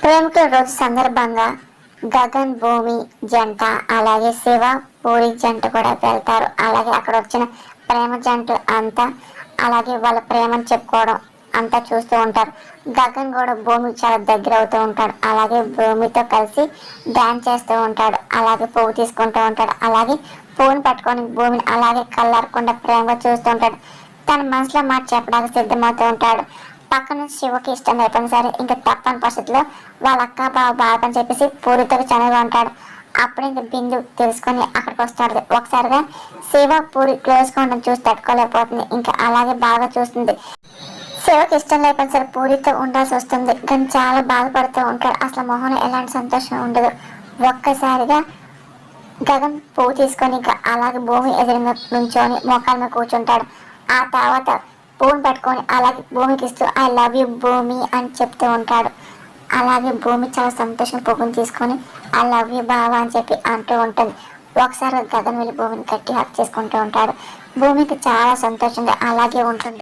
ప్రేమికుల రోజు సందర్భంగా గగన్ భూమి జంట అలాగే శివ పూరి జంట కూడా వెళ్తారు. అలాగే అక్కడ వచ్చిన ప్రేమ జంటలు అంతా అలాగే వాళ్ళ ప్రేమను చెప్పుకోవడం అంతా చూస్తూ ఉంటారు. గగన్ కూడా భూమికి చాలా దగ్గర అవుతూ ఉంటాడు. అలాగే భూమితో కలిసి డాన్స్ చేస్తూ ఉంటాడు. అలాగే పువ్వు తీసుకుంటూ ఉంటాడు. అలాగే పువ్వుని పట్టుకొని భూమిని అలాగే కళ్ళారకుండా ప్రేమగా చూస్తూ ఉంటాడు. తన మనసులో మాట చెప్పడానికి సిద్ధమవుతూ ఉంటాడు. పక్కన శివకి ఇష్టం లేకపోయినా సరే ఇంకా తప్పని పరిస్థితిలో వాళ్ళ అక్క బావ బాధని చెప్పేసి పూరితో చనువుగా ఉంటాడు. అప్పుడు ఇంకా బిందు తెలుసుకొని అక్కడికి వస్తాడు. ఒకసారిగా శివ పూరి క్లోజ్గా ఉండడం చూసి తట్టుకోలేకపోతుంది. ఇంకా అలాగే బాగా చూస్తుంది. శివకి ఇష్టం లేకపోయినా సరే పూరితో ఉండాల్సి వస్తుంది. కానీ చాలా బాధపడుతూ ఉంటాడు. అసలు మొహంలో ఎలాంటి సంతోషం ఉండదు. ఒక్కసారిగా గగన్ పువ్వు తీసుకొని ఇంకా అలాగే భూమి ఎదురుగా నుంచొని మోకాల మీద కూర్చుంటాడు. ఆ తర్వాత పువ్వుని పట్టుకొని అలాగే భూమికి ఇస్తూ ఐ లవ్ యూ భూమి అని చెప్తూ ఉంటాడు. అలాగే భూమి చాలా సంతోషంగా పువ్వుని తీసుకొని ఐ లవ్ యూ బావా అని చెప్పి అంటూ ఉంటుంది. ఒకసారి గగన్ వెళ్ళి భూమిని గట్టి హక్ చేసుకుంటూ ఉంటాడు. భూమికి చాలా సంతోషంగా అలాగే ఉంటుంది.